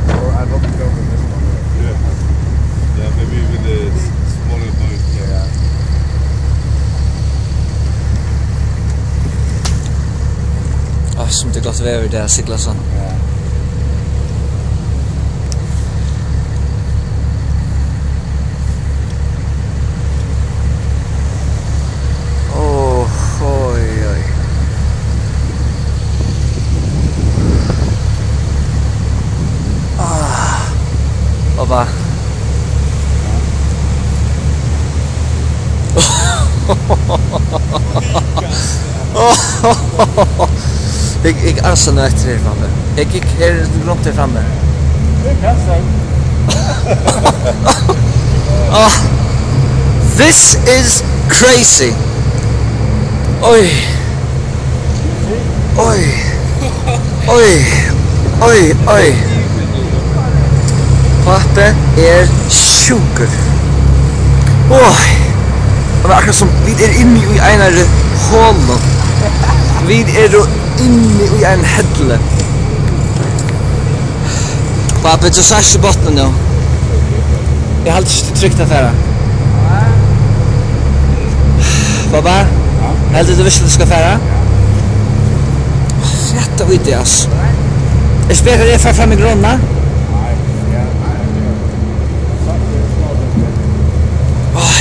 Or I'd love to go with this one. Yeah, maybe even the smaller boat. Yeah. Som det gott väder där sigla sån. Ja. Oj. Baba. Jag är så nöjd till det framme. Jag gick här runt där framme. This is crazy. Oj. Pappa är sjuker. Oj. Det var akkurat som vi är inne i en hål. Vi är inne i en hedle. Pappa, du sars i botten nu. Jag har alltid tryckt det här. Pappa, heldur du visst du ska färra? Frätta vid det alltså. Jag spelar det fram i grunna.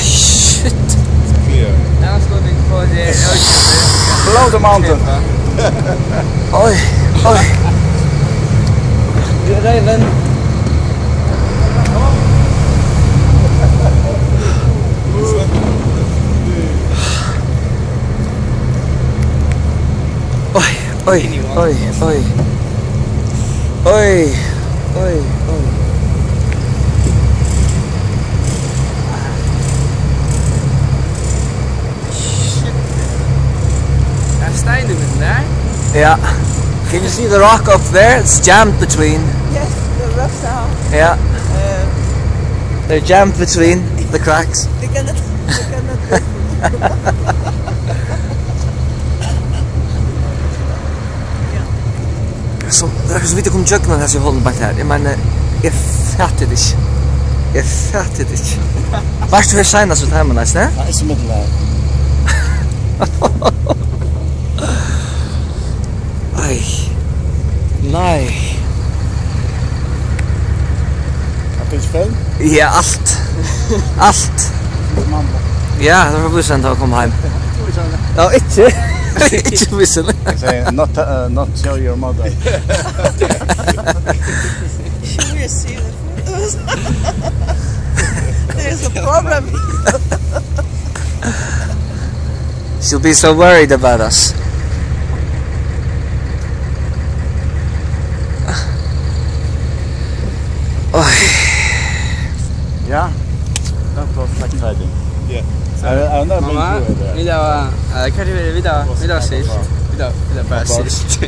Shit. Now it's going for the ocean. Below the mountain. Oj. Raven. Oj. Staying in there. Yeah. Can you see the rock up there? It's jammed between. Yes, the rocks are. Yeah. They're jammed between the cracks. They cannot. Så det är så vitt att komma tjökna här så jag håller bak här. Jag menar, jag fattar det inte. Varst du för signa så här med nästan? Ja, it's middle there. Aj. Nej. Att det är film? Ja, allt. Ja, det var bussen att komma hem. Ja, inte bussen. I say not show your mother. She will see the photos. There's a problem. She'll be so worried about us. Yeah, that was exciting. Yeah. I've never been Mamma, through it there. vi där sist. Vi där bara sist.